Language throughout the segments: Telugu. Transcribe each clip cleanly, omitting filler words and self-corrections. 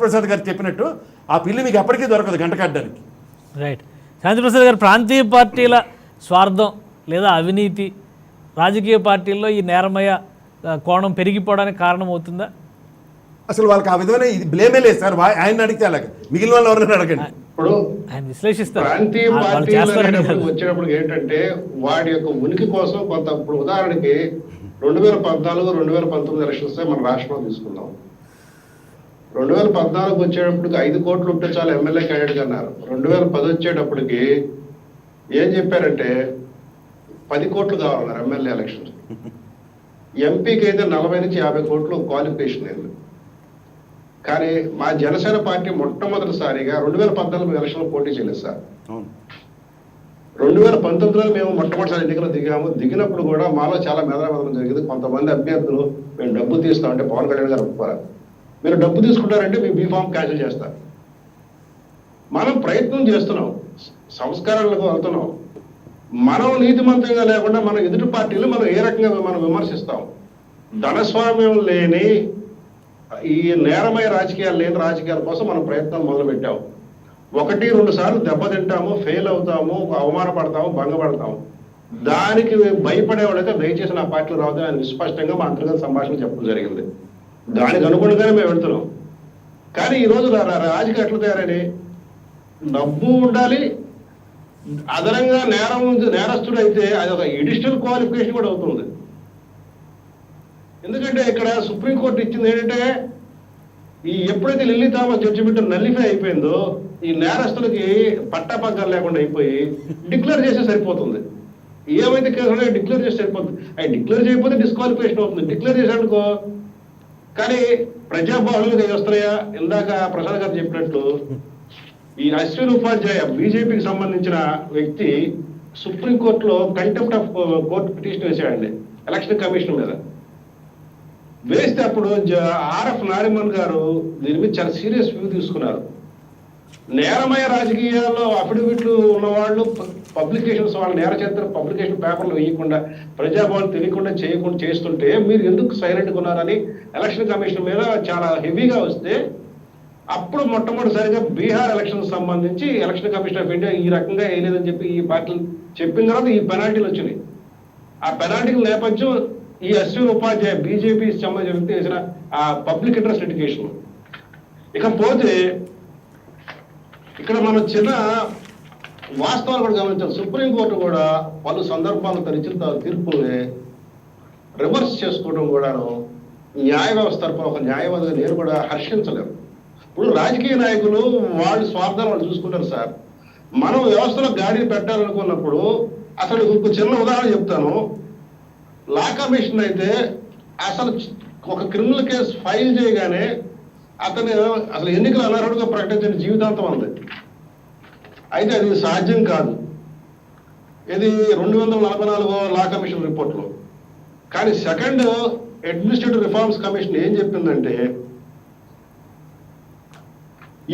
శాంతిప్రసాద్ గారు చెప్పినట్టు ఆ పిల్లి మీకు ఎప్పటికీ దొరకదు గంట కట్టడానికి. రైట్. శాంతిప్రసాద్ గారు, ప్రాంతీయ పార్టీల స్వార్థం లేదా అవినీతి రాజకీయ పార్టీల్లో ఈ నేరమయ కోణం పెరిగిపోవడానికి కారణం అవుతుందా? అసలు వాళ్ళకి ఆ విధమైన ఇది బ్లేమే లేదు సార్. ఆయన అడిగితే అలాగే మిగిలిన వాళ్ళు ఎవరైనా అడగండి. ఇప్పుడు ఆయన విశ్లేషిస్తారు. ప్రాంతీయ పార్టీలు వచ్చేటప్పుడు ఏంటంటే వాడి యొక్క ఉనికి కోసం కొంత, ఇప్పుడు ఉదాహరణకి 2014, 2019 ఎలక్షన్స్ మన రాష్ట్రంలో తీసుకుందాం. 2014 వచ్చేటప్పటికి 5 కోట్లు ఉంటే చాలు ఎమ్మెల్యే క్యాండిడేట్ అన్నారు. 2010 వచ్చేటప్పటికి ఏం చెప్పారంటే 10 కోట్లు కావాలన్నారు ఎమ్మెల్యే ఎలక్షన్. ఎంపీకి అయితే 40 నుంచి 50 కోట్లు క్వాలిఫికేషన్ అయింది. కానీ మా జనసేన పార్టీ మొట్టమొదటిసారిగా 2014 ఎలక్షన్లో పోటీ చేయలేదు సార్. 2019లో మేము మొట్టమొదటిసారి ఎన్నికలు దిగినప్పుడు కూడా మాలో చాలా మెదరమెదలం జరిగింది. కొంతమంది అభ్యర్థులు మేము డబ్బు తీస్తామంటే పవన్ కళ్యాణ్ గారు ఒప్పుకోరు. మీరు డబ్బు తీసుకుంటారంటే మీ బీఫామ్ క్యాన్సిల్ చేస్తారు. మనం ప్రయత్నం చేస్తున్నాం, సంస్కారాలకు వెళ్తున్నాం. మనం నీతిమంతంగా లేకుండా మన ఎదుటి పార్టీలు మనం ఏ రకంగా మనం విమర్శిస్తాం. ధనస్వామ్యం లేని ఈ నేరమయ రాజకీయాలు లేని రాజకీయాల కోసం మనం ప్రయత్నం మొదలుపెట్టాము. 1-2 సార్లు దెబ్బతింటాము, ఫెయిల్ అవుతాము, అవమానపడతాము, భంగపడతాము. దానికి భయపడేవాళ్ళైతే దయచేసి నా పార్టీలో రావద్దని ఆయన విస్పష్టంగా మా అంతర్గత సంభాషణ చెప్పడం జరిగింది. దానికి అనుగుణంగానే మేము వెళ్తున్నాం. కానీ ఈరోజు రాజకీయ ఎట్లా తయారని డబ్బు ఉండాలి, అదనంగా నేరస్తుడు అయితే అది ఒక ఎడిషనల్ క్వాలిఫికేషన్ కూడా అవుతుంది. ఎందుకంటే ఇక్కడ సుప్రీంకోర్టు ఇచ్చింది ఏంటంటే ఎప్పుడైతే లిల్లీ థామస్ జడ్జిమెంట్ నల్లిఫై అయిపోయిందో ఈ నేరస్తులకి పట్టాపగ్గాలు లేకుండా అయిపోయి డిక్లేర్ చేస్తే సరిపోతుంది. ఏమైతే కేసు డిక్లేర్ చేస్తే సరిపోతుంది. అవి డిక్లేర్ చేయకపోతే డిస్క్వాలిఫికేషన్ అవుతుంది. డిక్లేర్ చేశాడుకో. కానీ ప్రజాబాహుల్యంగా వస్తున్నాయా? ఇందాక ప్రసాద్ గారు చెప్పినట్లు ఈ అశ్విన్ ఉపాధ్యాయ బీజేపీకి సంబంధించిన వ్యక్తి సుప్రీంకోర్టులో కంటెంప్ట్ ఆఫ్ కోర్టు పిటిషన్ వేసాడండి ఎలక్షన్ కమిషన్ మీద. వేస్తే అప్పుడు ఆర్ఎఫ్ నారిమన్ గారు దీని మీద చాలా సీరియస్ వ్యూ తీసుకున్నారు. నేరమయ రాజకీయాల్లో అఫిడవిట్లు ఉన్నవాళ్ళు పబ్లికేషన్స్ వాళ్ళ నేర చరిత్ర పబ్లికేషన్ పేపర్లు వేయకుండా ప్రజాభవన్ తెలియకుండా చేయకుండా చేస్తుంటే మీరు ఎందుకు సైలెంట్గా ఉన్నారని ఎలక్షన్ కమిషన్ మీద చాలా హెవీగా వస్తే అప్పుడు మొట్టమొదటిసారిగా బీహార్ ఎలక్షన్ సంబంధించి ఎలక్షన్ కమిషన్ ఆఫ్ ఇండియా ఈ రకంగా వేయలేదని చెప్పి ఈ పార్టీలు చెప్పిన తర్వాత ఈ పెనాల్టీలు వచ్చినాయి. ఆ పెనాల్టీల నేపథ్యం ఈ అశ్విన్ ఉపాధ్యాయ బీజేపీ సంబంధించిన చేసిన ఆ పబ్లిక్ ఇంట్రెస్ట్ లిటిగేషన్. ఇకపోతే ఇక్కడ మనం చిన్న వాస్తవాలు కూడా గమనించాలి. సుప్రీంకోర్టు కూడా పలు సందర్భాలు తన ఇచ్చిన తీర్పుల్ని రివర్స్ చేసుకోవడం కూడాను న్యాయ వ్యవస్థ తరపున ఒక న్యాయవాదిగా నేను కూడా హర్షించలేను. ఇప్పుడు రాజకీయ నాయకులు వాళ్ళు స్వార్థాలు వాళ్ళు చూసుకుంటారు సార్. మనం వ్యవస్థలో గాడిని పెట్టాలనుకున్నప్పుడు అసలు ఇంకో చిన్న ఉదాహరణ చెప్తాను. లా కమిషన్ అయితే అసలు ఒక క్రిమినల్ కేసు ఫైల్ చేయగానే అతను అసలు ఎన్నికల అనర్హుడిగా ప్రకటించిన జీవితాంతం ఉంది. అయితే అది సాధ్యం కాదు. ఇది 244 లా కమిషన్ రిపోర్ట్లో. కానీ సెకండ్ అడ్మినిస్ట్రేటివ్ రిఫార్మ్స్ కమిషన్ ఏం చెప్పిందంటే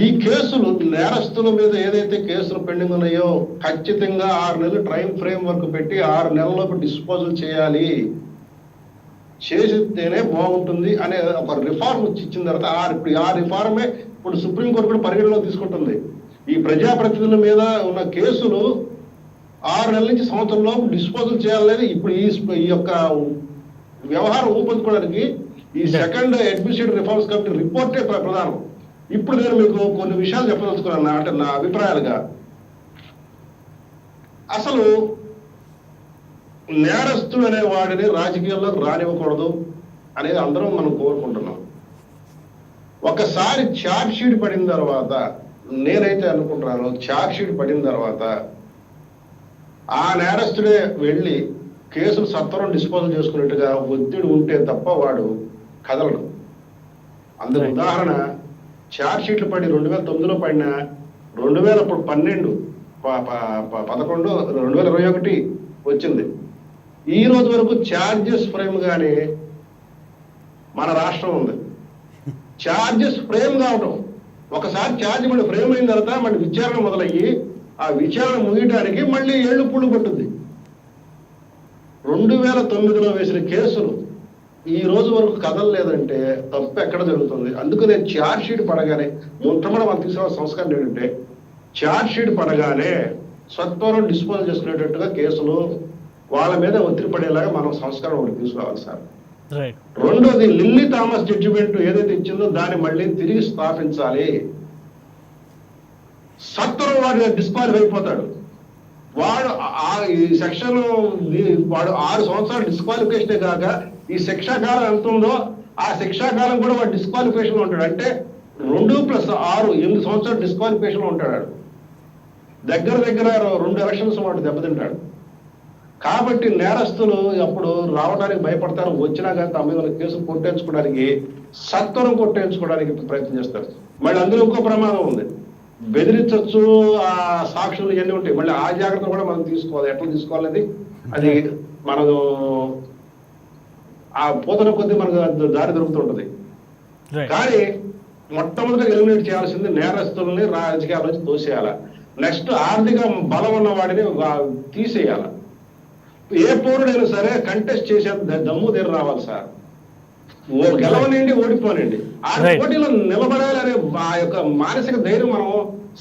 ఈ కేసులు నేరస్తుల మీద ఏదైతే కేసులు పెండింగ్ ఉన్నాయో ఖచ్చితంగా 6 నెలలు టైం ఫ్రేమ్ వర్క్ పెట్టి 6 నెలల్లోపు డిస్పోజల్ చేయాలి, చేసితేనే బాగుంటుంది అనే ఒక రిఫార్మ్ ఇచ్చిన తర్వాత ఇప్పుడు ఆ రిఫార్మే ఇప్పుడు సుప్రీంకోర్టు కూడా పరిగణలో తీసుకుంటుంది. ఈ ప్రజాప్రతినిధుల మీద ఉన్న కేసులు 6 నెలల నుంచి సంవత్సరంలోపు డిస్పోజల్ చేయాలనేది ఇప్పుడు ఈ యొక్క వ్యవహారం ఊపందుకోవడానికి ఈ సెకండ్ అడ్మినిస్ట్రేటివ్ రిఫార్మ్స్ కమిటీ రిపోర్టే ప్రధానం. ఇప్పుడు నేను మీకు కొన్ని విషయాలు చెప్పదలుచుకున్నాను. అంటే నా అభిప్రాయాలుగా అసలు నేరస్తుడు అనే వాడిని రాజకీయాల్లోకి రానివ్వకూడదు అనేది అందరం మనం కోరుకుంటున్నాం. ఒకసారి ఛార్జ్ షీట్ పడిన తర్వాత నేనైతే అనుకుంటున్నాను, ఛార్జ్ షీట్ పడిన తర్వాత ఆ నేరస్తుడే వెళ్ళి కేసులు సత్వరం డిస్పోజల్ చేసుకున్నట్టుగా ఒత్తిడి ఉంటే తప్ప వాడు కదలడు. అందుకు ఉదాహరణ ఛార్జ్ షీట్లు పడి 2009లో పడిన 2012, 11, 2021 వచ్చింది. ఈ రోజు వరకు ఛార్జెస్ ఫ్రేమ్ గానే మన రాష్ట్రం ఉంది. ఛార్జెస్ ఫ్రేమ్ కావడం, ఒకసారి ఛార్జ్ మళ్ళీ ఫ్రేమ్ అయిన తర్వాత మళ్ళీ విచారణ మొదలయ్యి ఆ విచారణ ముగియడానికి మళ్ళీ ఏళ్ళు పుళ్ళు పట్టుద్ది. 2009లో వేసిన కేసులు ఈ రోజు వరకు కదలలేదంటే తప్పు ఎక్కడ జరుగుతుంది? అందుకనే ఛార్జ్ షీట్ పడగానే మొట్టమొదటి మనం తీసుకున్న సంస్కరణ ఏంటంటే ఛార్జ్ షీట్ పడగానే సత్వరం డిస్పోజ్ చేసుకునేటట్టుగా కేసులు వాళ్ళ మీద ఒత్తిడి పడేలాగా మనం సంస్కరణ ఒకటి తీసుకోవాలి సార్. రైట్. రెండోది లిల్లీ థామస్ జడ్జిమెంట్ ఏదైతే ఇచ్చిందో దాన్ని మళ్ళీ తిరిగి స్థాపించాలి. సత్వరం వాడు డిస్క్వాలిఫై అయిపోతాడు. వాడు ఈ సెక్షన్ వాడు 6 సంవత్సరాలు డిస్క్వాలిఫికేషనే కాక ఈ శిక్షాకాలం ఎంత ఉందో ఆ శిక్షాకాలం కూడా వాడు డిస్క్వాలిఫికేషన్ ఉంటాడు. అంటే 2+6 8 సంవత్సరాలు డిస్క్వాలిఫికేషన్ ఉంటాడు. దగ్గర 2 ఎలక్షన్స్ వాడు దెబ్బతింటాడు. కాబట్టి నేరస్తులు అప్పుడు రావడానికి భయపడతారు. వచ్చినా కానీ తమ మీద కేసు కొట్టేయించుకోవడానికి సత్వరం కొట్టేయించుకోవడానికి ప్రయత్నం చేస్తారు. మళ్ళీ అందులో ఇంకో ప్రమాదం ఉంది. బెదిరించవచ్చు, ఆ సాక్షులు ఇవన్నీ ఉంటాయి. మళ్ళీ ఆ జాగ్రత్త కూడా మనం తీసుకోవాలి. ఎట్లా తీసుకోవాలనేది అది మనకు ఆ పోతన కొద్దీ మనకు దారి దొరుకుతుంటది. కానీ మొట్టమొదటిగా ఎలిమినేట్ చేయాల్సింది నేరస్తుల్ని రాజకీయాల నుంచి తోసేయాల. నెక్స్ట్ ఆర్థిక బలం ఉన్న వాడిని తీసేయాల. ఏ పౌరుడైనా సరే కంటెస్ట్ చేసే దమ్ము తీరు రావాలి సార్. గెలవనండి, ఓడిపోనండి, ఆ పోటీలో నిలబడాలనే ఆ యొక్క మానసిక ధైర్యం మనం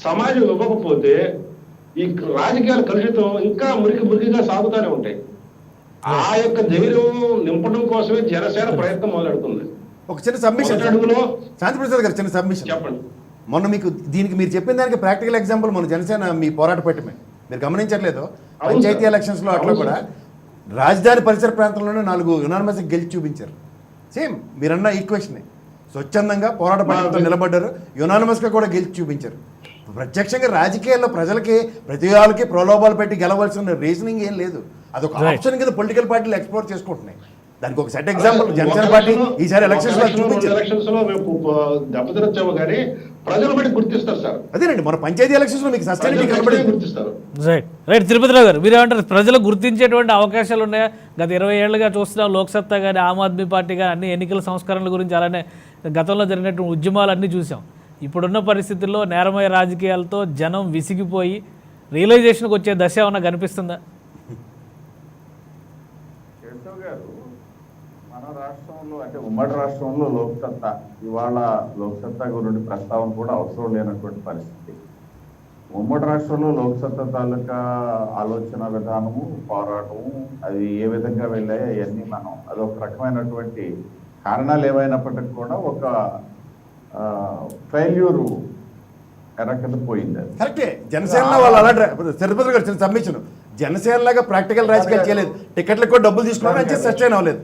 సమాజం ఇవ్వకపోతే ఈ రాజకీయాల కలుషితం ఇంకా మురికిగా సాగుతూనే ఉంటాయి. ఆ యొక్క ధైర్యం నింపడం కోసమే జనసేన ప్రయత్నం మొదలెడుతుంది. ఒక చిన్న సబ్మిషన్ శాంతిప్రసాద్ గారు, చిన్న సబ్మిషన్ చెప్పండి. మొన్న మీకు దీనికి మీరు చెప్పిన దానికి ప్రాక్టికల్ ఎగ్జాంపుల్ మన జనసేన మీ పోరాట పెట్టమే మీరు గమనించట్లేదు. పంచాయతీ ఎలక్షన్స్ లో అట్లా కూడా రాజధాని పరిసర ప్రాంతంలోనే 4 యునానిమస్ గెలిచి చూపించారు. సేమ్ మీరన్న ఈక్వేషన్ స్వచ్ఛందంగా పోరాట పట్టుతో నిలబడ్డారు, యునానిమస్ గా కూడా గెలిచి చూపించారు. ప్రత్యక్షంగా రాజకీయాల్లో ప్రజలకి ప్రతి వాళ్ళకి ప్రలోభాలు పెట్టి గెలవలసిన రీజనింగ్ ఏం లేదు. అదొక ఆప్షన్ కింద పొలిటికల్ పార్టీలు ఎక్స్ప్లోర్ చేసుకుంటున్నాయి. దానికి ఒక సెట్ ఎగ్జాంపుల్ జనసేన పార్టీ ఈసారి ఎలక్షన్స్ లో దెబ్బతినొచ్చాము కానీ ప్రజలు బట్టి గుర్తిస్తారు సార్. అదేనండి మన పంచాయతీ ఎలక్షన్స్ లో మీకు సస్టైనిటీ గుర్తిస్తారు. రైట్. తిరుపతిరావు గారు, మీరేమంటారు? ప్రజలు గుర్తించేటువంటి అవకాశాలు ఉన్నాయా? గత 20 ఏళ్లుగా చూస్తున్నాం లోక్సత్తా కానీ ఆమ్ ఆద్మీ పార్టీ కానీ అన్ని ఎన్నికల సంస్కరణల గురించి, అలానే గతంలో జరిగినటువంటి ఉద్యమాలు అన్నీ చూసాం. ఇప్పుడున్న పరిస్థితుల్లో నేరమయ రాజకీయాలతో జనం విసిగిపోయి రియలైజేషన్కి వచ్చే దశ ఏమన్నా కనిపిస్తుందా? మన రాష్ట్రంలో అంటే ఉమ్మడి రాష్ట్రంలో లోక్సత్తా ఇవాళ లోక్సత్తా గురించి ప్రస్తావన కూడా అవసరం లేనటువంటి పరిస్థితి. ఉమ్మడి రాష్ట్రంలో లోక్సత్తా తాలూకా ఆలోచన విధానము, పోరాటము అది ఏ విధంగా వెళ్ళాయో అవన్నీ మనం అదొక రకమైనటువంటి కారణాలు ఏమైనప్పటికీ కూడా ఒక ఫెయిల్యూరు కింద పోయింది. కరెక్టే. జనసేనలో వాళ్ళు అలా తిరుపతి గారు చిన్న సబ్మిషన్ జనసేన లాగా ప్రాక్టికల్ రాజకీయాలు చేయలేదు. టికెట్లకు కూడా డబ్బులు తీసుకున్నారు అంటే సస్టైన్ అవ్వలేదు.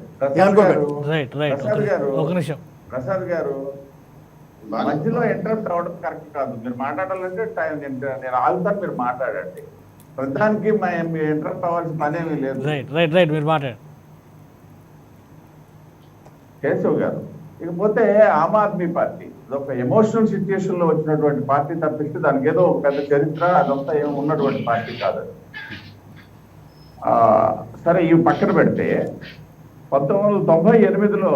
ప్రసాద్ గారు మధ్యలో ఇంటరప్ట్ అవ్వడం కరెక్ట్ కాదు. మీరు మాట్లాడాలంటే నేను ఆగుతాను, మీరు మాట్లాడండి. ప్రధానికి ఇంటరప్ట్ అవ్వాల్సిన పని ఏమీ లేదు. కేశవ్ గారు, ఇకపోతే ఆమ్ ఆద్మీ పార్టీ అదొక ఎమోషనల్ సిచ్యుయేషన్ లో వచ్చినటువంటి పార్టీ తప్పిస్తే దానికి ఏదో ఒక పెద్ద చరిత్ర అదంతా ఏమి ఉన్నటువంటి పార్టీ కాదు. సరే, ఇవి పక్కన పెడితే 1998లో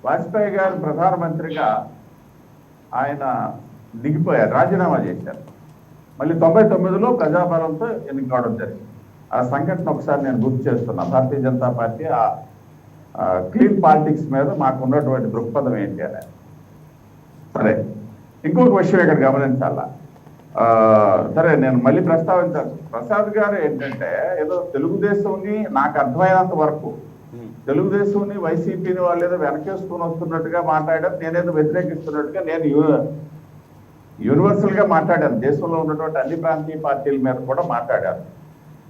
వాజ్పేయి గారు ప్రధానమంత్రిగా ఆయన దిగిపోయారు, రాజీనామా చేశారు. మళ్ళీ 99లో ప్రజాబలంతో ఎన్నికవడం జరిగింది. ఆ సంఘటన ఒకసారి నేను గుర్తు చేస్తున్నా. Bharatiya Janata party clean politics మీద మాకు ఉన్నటువంటి దృక్పథం ఏంటి అనేది. సరే, ఇంకొక విషయం ఇక్కడ గమనించాలా. సరే, నేను మళ్ళీ ప్రస్తావించాను. ప్రసాద్ గారు ఏంటంటే ఏదో తెలుగుదేశంని నాకు అర్థమైనంత వరకు తెలుగుదేశంని వైసీపీని వాళ్ళు ఏదో వెనకేసుకుని వస్తున్నట్టుగా మాట్లాడారు, నేనేదో వ్యతిరేకిస్తున్నట్టుగా నేను యూనివర్సల్ గా మాట్లాడాను. దేశంలో ఉన్నటువంటి అన్ని ప్రాంతీయ పార్టీల మీద కూడా మాట్లాడాను.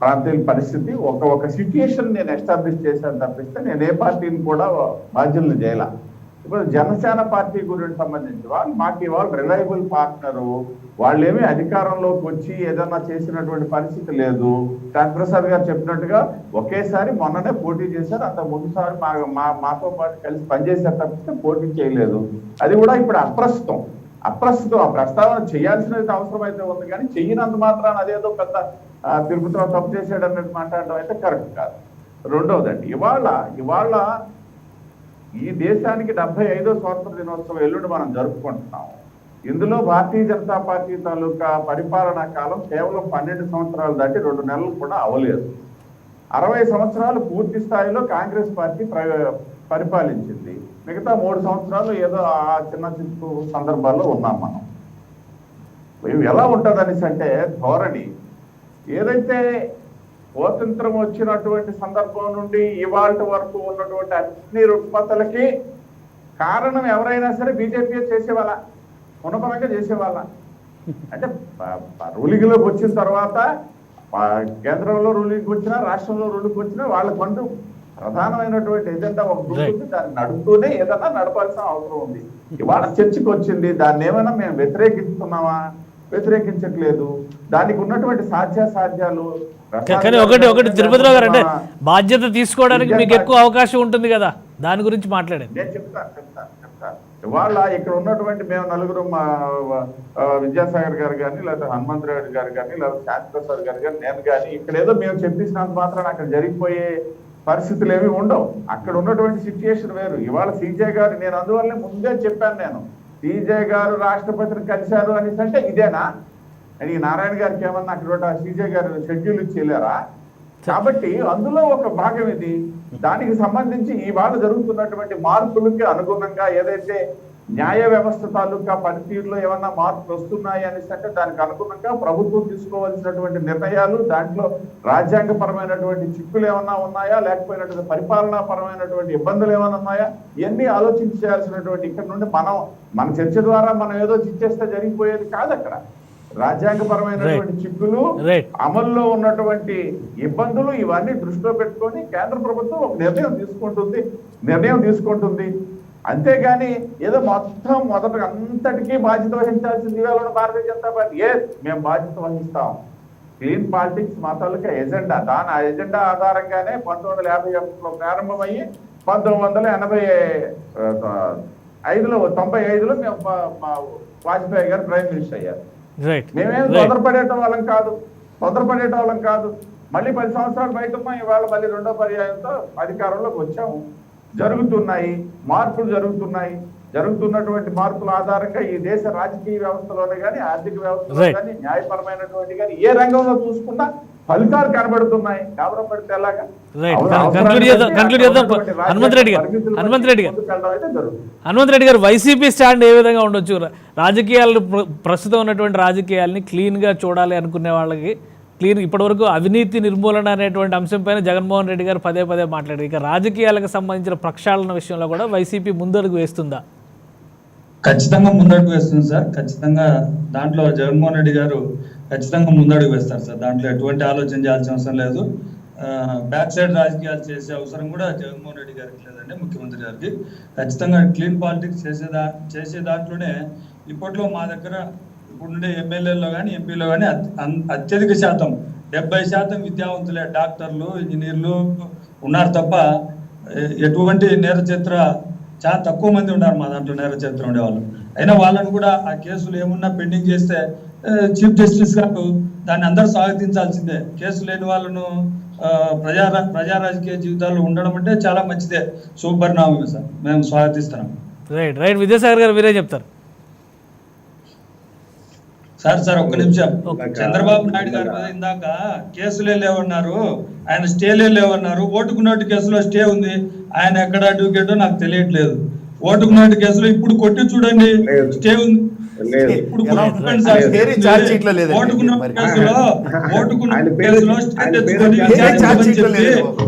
ప్రాంతీయ పరిస్థితి ఒక సిచ్యుయేషన్ నేను ఎస్టాబ్లిష్ చేశాను తప్పిస్తే నేను ఏ పార్టీని కూడా బాధ్యులను చేయాల. ఇప్పుడు జనసేన పార్టీ గురించి సంబంధించి వాళ్ళు మాకు ఇవాళ రిలయబుల్ పార్ట్నరు. వాళ్ళేమీ అధికారంలోకి వచ్చి ఏదన్నా చేసినటువంటి పరిస్థితి లేదు. ప్రసాద్ గారు చెప్పినట్టుగా ఒకేసారి మొన్ననే పోటీ చేశారు. అంత ముందుసారి మాతో పాటు కలిసి పనిచేశారు తప్పిస్తే పోటీ చేయలేదు. అది కూడా ఇప్పుడు అప్రస్తుతం. ఆ ప్రస్తావన చేయాల్సిన అవసరం అయితే ఉంది, కానీ చెయ్యినంత మాత్రాన అదేదో పెద్ద తిరుపతిలో తప్పు చేశాడు అన్నట్టు మాట్లాడడం అయితే కరెక్ట్ కాదు. రెండవదండి, ఇవాళ ఈ దేశానికి 75వ స్వాతంత్ర దినోత్సవం ఎల్లుండి మనం జరుపుకుంటున్నాము. ఇందులో భారతీయ జనతా పార్టీ తాలూకా పరిపాలనా కాలం కేవలం 12 సంవత్సరాలు దాటి 2 నెలలు కూడా అవ్వలేదు. 60 సంవత్సరాలు పూర్తి స్థాయిలో కాంగ్రెస్ పార్టీ పరిపాలించింది. మిగతా 3 సంవత్సరాలు ఏదో ఆ చిన్న చిత్తు సందర్భాల్లో ఉన్నాం మనం. ఎలా ఉంటుందనేసి అంటే ధోరణి ఏదైతే స్వాతంత్రం వచ్చినటువంటి సందర్భం నుండి ఇవాళ వరకు ఉన్నటువంటి అన్ని రుగ్మతలకి కారణం ఎవరైనా సరే బీజేపీ చేసేవాళ్ళ, ఉన్నపరంగా చేసేవాళ్ళ. అంటే రూలింగ్లోకి వచ్చిన తర్వాత కేంద్రంలో రూలింగ్కి వచ్చినా రాష్ట్రంలో రూలింగ్కి వచ్చినా వాళ్ళకంటూ ప్రధానమైనటువంటి ఎజెండా ఒకటి ఉంటుంది. దాన్ని నడుపుతూనే ఏదన్నా నడపాల్సిన అవసరం ఉంది. ఇవాళ చర్చకు వచ్చింది, దాన్ని ఏమైనా మేము వ్యతిరేకిస్తున్నామా? వ్యతిరేకించట్లేదు. దానికి ఉన్నటువంటి సాధ్యాసాధ్యాలు కానీ ఒకటి తిరుపతిరావు గారు, అంటే బాధ్యత తీసుకోవడానికి మీకు ఎక్కువ అవకాశం ఉంటుంది కదా, దాని గురించి మాట్లాడండి. నేను చెప్తాను. ఇవాళ ఇక్కడ ఉన్నటువంటి మేము నలుగురు, మా విద్యాసాగర్ గారు కానీ, లేకపోతే హనుమంతరావు గారు కానీ, లేకపోతే శాంతిప్రసాద్ గారు కానీ, నేను కానీ ఇక్కడ ఏదో మేము చెప్పేసినంత మాత్రం అక్కడ జరిగిపోయే పరిస్థితులు ఏమి ఉండవు. అక్కడ ఉన్నటువంటి సిచ్యుయేషన్ వేరు. ఇవాళ సీజే గారు, నేను అందువల్లనే ముందే చెప్పాను, నేను సీజే గారు రాష్ట్రపతిని కలిశారు అనేసి అంటే ఇదేనా? అని నారాయణ గారికి ఏమన్నా అక్కడ సీజే గారు షెడ్యూల్ ఇచ్చి వెళ్ళారా? కాబట్టి అందులో ఒక భాగం ఇది. దానికి సంబంధించి ఇవాళ జరుగుతున్నటువంటి మార్పులకి అనుగుణంగా ఏదైతే న్యాయ వ్యవస్థ తాలూకా పనితీరులో ఏమన్నా మార్పులు వస్తున్నాయి అనేసి అంటే దానికి అనుగుణంగా ప్రభుత్వం తీసుకోవాల్సినటువంటి నిర్ణయాలు, దాంట్లో రాజ్యాంగపరమైనటువంటి చిక్కులు ఏమన్నా ఉన్నాయా, లేకపోయినటువంటి పరిపాలనా పరమైనటువంటి ఇబ్బందులు ఏమైనా ఉన్నాయా, ఇవన్నీ ఆలోచించాల్సినటువంటి ఇక్కడ నుండి మన చర్చ ద్వారా మనం ఏదో చిచ్చేస్తే జరిగిపోయేది కాదు. అక్కడ రాజ్యాంగపరమైనటువంటి చిక్కులు, అమల్లో ఉన్నటువంటి ఇబ్బందులు ఇవన్నీ దృష్టిలో పెట్టుకొని కేంద్ర ప్రభుత్వం ఒక నిర్ణయం తీసుకుంటుంది. అంతేగాని ఏదో మొదట అంతటికీ బాధ్యత వహించాల్సింది ఇవాళ భారతీయ జనతా పార్టీ. మేము బాధ్యత వహిస్తాం. క్లీన్ పాలిటిక్స్ మా తాలూకా ఎజెండా. ఆ ఎజెండా ఆధారంగానే 1951లో ప్రారంభమయ్యి 1995లో మేము వాజ్పేయి గారు ప్రైమ్ మినిస్టర్ అయ్యారు. మేమేం తొందరపడేట వాళ్ళం కాదు. మళ్ళీ 10 సంవత్సరాలు బయట ఉన్నాం. ఇవాళ మళ్ళీ 2వ పర్యాయంతో అధికారంలోకి వచ్చాము. మార్పులు జరుగుతున్నటువంటి మార్పుల ఆధారంగా ఈ దేశ రాజకీయ వ్యవస్థలోనే కానీ, ఆర్థిక వ్యవస్థలో కానీ, న్యాయపరమైనటువంటి కానీ ఏ రంగంలో చూసుకున్నా ఫలితాలు కనబడుతున్నాయి. కావడం పడితే ఎలాగా? హనుమంత్ రెడ్డి గారు, వైసీపీ స్టాండ్ ఏ విధంగా ఉండొచ్చు? రాజకీయాలు ప్రస్తుతం ఉన్నటువంటి రాజకీయాలని క్లీన్గా చూడాలి అనుకునే వాళ్ళకి, ఇప్పటివరకు అవినీతి నిర్మూలన అనేటువంటి అంశంపైన జగన్మోహన్ రెడ్డి గారు పదే మాట్లాడారు. ఇక రాజకీయాలకు సంబంధించిన ప్రక్షాళన విషయంలో కూడా వైసీపీ ముందడుగు వేస్తుందా? ఖచ్చితంగా ముందడుగు వేస్తుంది సార్. ఖచ్చితంగా దాంట్లో జగన్మోహన్ రెడ్డి గారు ఖచ్చితంగా ముందడుగు వేస్తారు సార్. దాంట్లో ఎటువంటి ఆలోచన చేయాల్సిన అవసరం లేదు. బ్యాక్ సైడ్ రాజకీయాలు చేసే అవసరం కూడా జగన్మోహన్ రెడ్డి గారికి లేదండి, ముఖ్యమంత్రి గారికి. ఖచ్చితంగా క్లీన్ పాలిటిక్స్ చేసే దాంట్లోనే ఇప్పట్లో మా దగ్గర ఇప్పుడుండే ఎమ్మెల్యేల్లో కానీ, ఎంపీలో కానీ అత్యధిక శాతం 70% విద్యావంతులే, డాక్టర్లు, ఇంజనీర్లు ఉన్నారు తప్ప ఎటువంటి నేర చరిత్ర చాలా తక్కువ మంది ఉన్నారు మా దాంట్లో నేర చరిత్ర ఉండేవాళ్ళు. అయినా వాళ్ళను కూడా ఆ కేసులు ఏమున్నా పెండింగ్ చేస్తే చీఫ్ జస్టిస్ గారు దాన్ని అందరూ స్వాగతించాల్సిందే. కేసు లేని వాళ్ళను ప్రజా రాజకీయ జీవితాల్లో ఉండడం అంటే చాలా మంచిదే, శుభపరిణామం సార్. మేము స్వాగతిస్తున్నాం. రైట్ విద్యాసాగర్ గారు, మీరే చెప్తారు. సార్ ఒక్క నిమిషం. చంద్రబాబు నాయుడు గారి మీద ఇందాక కేసులే లేవన్నారు, ఆయన స్టేలే లేవన్నారు. ఓటుకు నోటు కేసులో స్టే ఉంది. ఆయన ఎక్కడ అడ్వకేటో నాకు తెలియట్లేదు. ఓటుకు నోటు కేసులో ఇప్పుడు కొట్టి చూడండి, స్టే ఉంది. ఇప్పుడు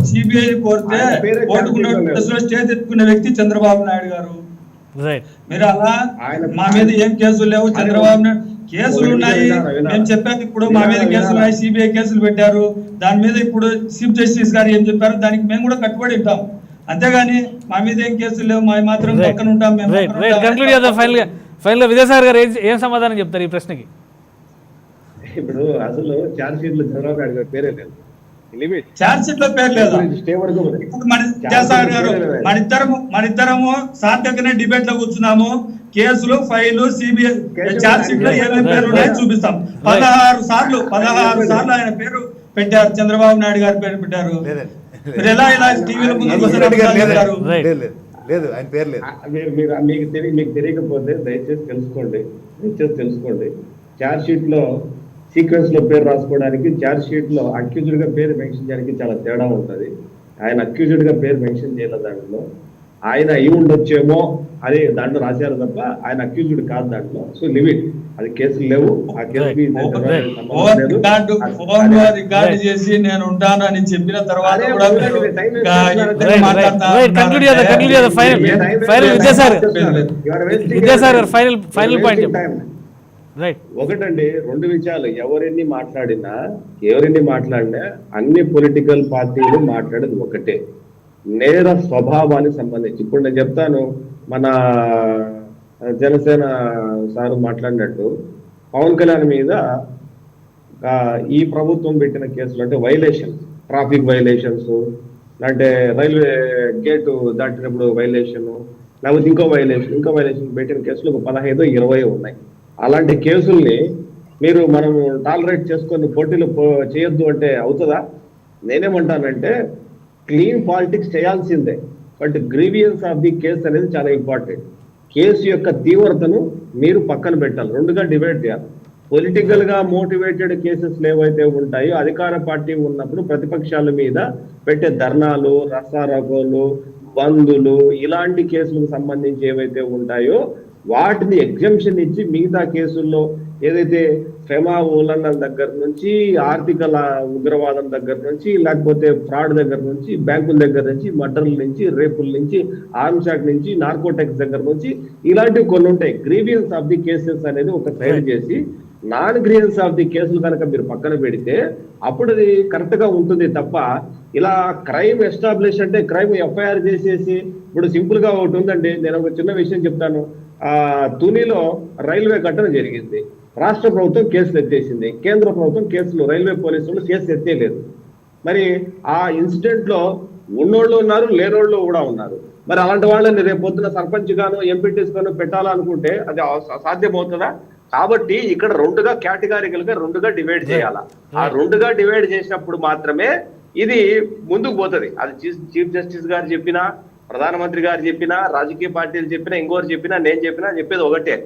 సిబిఐ కోరితే ఓటుకు నోటు కేసులో స్టే తెచ్చుకున్న వ్యక్తి చంద్రబాబు నాయుడు గారు. మీరు అలా మా మీద ఏం కేసులు లేవు, చంద్రబాబు నాయుడు కేసులు ఉన్నాయి మేము చెప్పాము. ఇప్పుడు మా మీద కేసులు ఉన్నాయి, సిబిఐ కేసులు పెట్టారు. దాని మీద ఇప్పుడు చీఫ్ జస్టిస్ గారు ఏం చెప్పారు దానికి మేము కూడా కట్టుబడి ఉంటాం. అంతేగాని మా మీద ఏం కేసులు లేవు, మా మాత్రం పక్కన ఉంటాం. ఫైనల్ గా విద్యాసాగర్ గారు ఏం సమాధానం చెప్తారు ఈ ప్రశ్నకి? ఇప్పుడు అసలు ఛార్జ్ షీట్ లో చంద్రబాబు నాయుడు గారి పేరే లేదు, ఛార్జ్ షీట్ లో పేరు లేదు. ఇప్పుడు విద్యాసాగర్ గారు మనిద్దరము సార్ దగ్గరనే డిబేట్ లో కూర్చున్నాము. కేసులు, ఫైలు, సిబిఐ ఛార్జ్ షీట్ లో ఏమేమి పేర్లు ఉన్నాయో చూపిస్తాం. 16 సార్లు ఆయన పేరు పెట్టారు, చంద్రబాబు నాయుడు గారి పేరు పెట్టారు. మీరు ఎలా ఇలా టీవీలో ముందు లేదు, ఆయన పేరు లేదు. మీకు తెలియకపోతే దయచేసి తెలుసుకోండి. ఛార్జ్ షీట్ లో సీక్వెన్స్ లో పేరు రాసుకోవడానికి ఛార్జ్ షీట్ లో అక్యూజ్డ్ గా పేరు మెన్షన్ చేయడానికి చాలా తేడా ఉంటది. ఆయన అక్యూజ్డ్ గా పేరు మెన్షన్ చేయలేదు దాంట్లో. ఆయన అయి ఉండొచ్చేమో అదే దాంట్లో రాశారు తప్ప ఆయన అక్యూజ్డ్ కాదు దాంట్లో. సో లిమిట్ అది కేసులు లేవు. ఆ కేసుకి ఫోన్ లో రికార్డు చేసి నేను ఉంటాను అని చెప్పిన తర్వాత కూడా మీరు ఫైనల్ పాయింట్ రైట్. ఒకటండి, రెండు విషయాలు. ఎవరెన్ని మాట్లాడినా అన్ని పొలిటికల్ పార్టీలు మాట్లాడేది ఒకటే, నేర స్వభావానికి సంబంధించి. ఇప్పుడు నేను చెప్తాను, మన జనసేన సార్ మాట్లాడినట్టు పవన్ కళ్యాణ్ మీద ఈ ప్రభుత్వం పెట్టిన కేసులు అంటే వైలేషన్స్, ట్రాఫిక్ వైలేషన్స్, అంటే రైల్వే గేటు దాటినప్పుడు వైలేషన్, లేకపోతే ఇంకో వైలేషన్ పెట్టిన కేసులు ఒక 15-20 ఉన్నాయి. అలాంటి కేసుల్ని మనం టాలరేట్ చేసుకొని పోటీలు చేయొద్దు అంటే అవుతుందా? నేనేమంటానంటే క్లీన్ పాలిటిక్స్ చేయాల్సిందే, but grievance of the case అనేది చాలా ఇంపార్టెంట్. కేసు యొక్క తీవ్రతను మీరు పక్కన పెట్టాలి, రెండుగా డివైడ్ చేయాలి. పొలిటికల్ గా మోటివేటెడ్ కేసెస్ ఏవైతే ఉంటాయో అధికార పార్టీ ఉన్నప్పుడు ప్రతిపక్షాల మీద పెట్టే ధర్నాలు, రసారోకోలు, బందులు, ఇలాంటి కేసులకు సంబంధించి ఏవైతే ఉంటాయో వాటిని ఎగ్జంప్షన్ ఇచ్చి మిగతా కేసుల్లో ఏదైతే ఫెమా ఉల్లంఘన దగ్గర నుంచి, ఆర్థిక ఉగ్రవాదం దగ్గర నుంచి, లేకపోతే ఫ్రాడ్ దగ్గర నుంచి, బ్యాంకుల దగ్గర నుంచి, మర్డర్ల నుంచి, రేపుల నుంచి, ఆర్మ్స్ యాక్ట్ నుంచి, నార్కోటెక్స్ దగ్గర నుంచి, ఇలాంటివి కొన్ని ఉంటాయి. గ్రీవియన్స్ ఆఫ్ ది కేసెస్ అనేది ఒక సైడ్ చేసి నాన్ గ్రీవియన్స్ ఆఫ్ ది కేసులు కనుక మీరు పక్కన పెడితే అప్పుడు అది కరెక్ట్ గా ఉంటుంది తప్ప ఇలా క్రైమ్ ఎస్టాబ్లిష్ అంటే క్రైమ్ ఎఫ్ఐఆర్ చేసేసి. ఇప్పుడు సింపుల్ గా ఒకటి ఉందండి, నేను ఒక చిన్న విషయం చెప్తాను. తునిలో రైల్వే ఘటన జరిగింది, రాష్ట్ర ప్రభుత్వం కేసులు ఎత్తేసింది, కేంద్ర ప్రభుత్వం కేసులు, రైల్వే పోలీసులు కేసు ఎత్తేయలేదు. మరి ఆ ఇన్సిడెంట్ లో ఉన్నోళ్ళు ఉన్నారు, లేనోళ్ళు కూడా ఉన్నారు. మరి అలాంటి వాళ్ళని రేపు పొద్దున సర్పంచ్ గాను, ఎంపీటీస్ గాను పెట్టాలనుకుంటే అది సాధ్యమవుతుందా? కాబట్టి ఇక్కడ రెండుగా కేటగారికల్ గా రెండుగా డివైడ్ చేయాలా. ఆ రెండుగా డివైడ్ చేసినప్పుడు మాత్రమే ఇది ముందుకు పోతుంది. అది చీఫ్ జస్టిస్ గారు చెప్పినా, ప్రధానమంత్రి గారు చెప్పినా, రాజకీయ పార్టీలు చెప్పినా, ఇంకోరు చెప్పినా, నేను చెప్పినా చెప్పేది ఒకటే,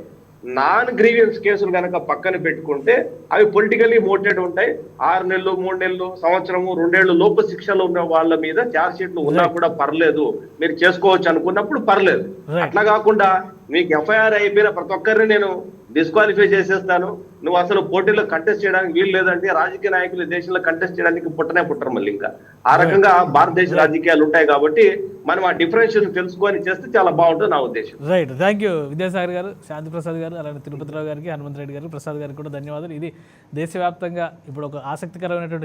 నాన్ గ్రీవియన్స్ కేసులు కనుక పక్కన పెట్టుకుంటే అవి పొలిటికల్లీ మోటివేట్ ఉంటాయి. 6 నెలలు, 3 నెలలు, సంవత్సరము, 2 ఏళ్ళు లోపు శిక్షలు ఉన్న వాళ్ళ మీద ఛార్జ్ షీట్లు ఉన్నా కూడా పర్లేదు, మీరు చేసుకోవచ్చు అనుకున్నప్పుడు పర్లేదు. అట్లా కాకుండా మీకు ఎఫ్ఐఆర్ అయిపోయిన ప్రతి ఒక్కరిని నేను డిస్క్వాలిఫై చేసేస్తాను, నువ్వు అసలు పోటీలో కంటెస్ట్ చేయడానికి వీలు లేదంటే రాజకీయ నాయకులు దేశంలో కంటెస్ట్ చేయడానికి పుట్టరు మళ్ళీ. ఇంకా ఆ రకంగా భారతదేశ రాజకీయాలు ఉంటాయి కాబట్టి మనం ఆ డిఫరెన్షియల్ తెలుసుకొని చేస్తే చాలా బాగుంటుంది నా ఉద్దేశం. రైట్, థ్యాంక్ యూ విద్యాసాగర్ గారు, శాంతి ప్రసాద్ గారు, అలాగే తిరుపతిరావు గారికి, హనుమంత్ రెడ్డి గారు, ప్రసాద్ గారికి కూడా ధన్యవాదాలు. ఇది దేశవ్యాప్తంగా ఇప్పుడు ఒక ఆసక్తికరమైనటువంటి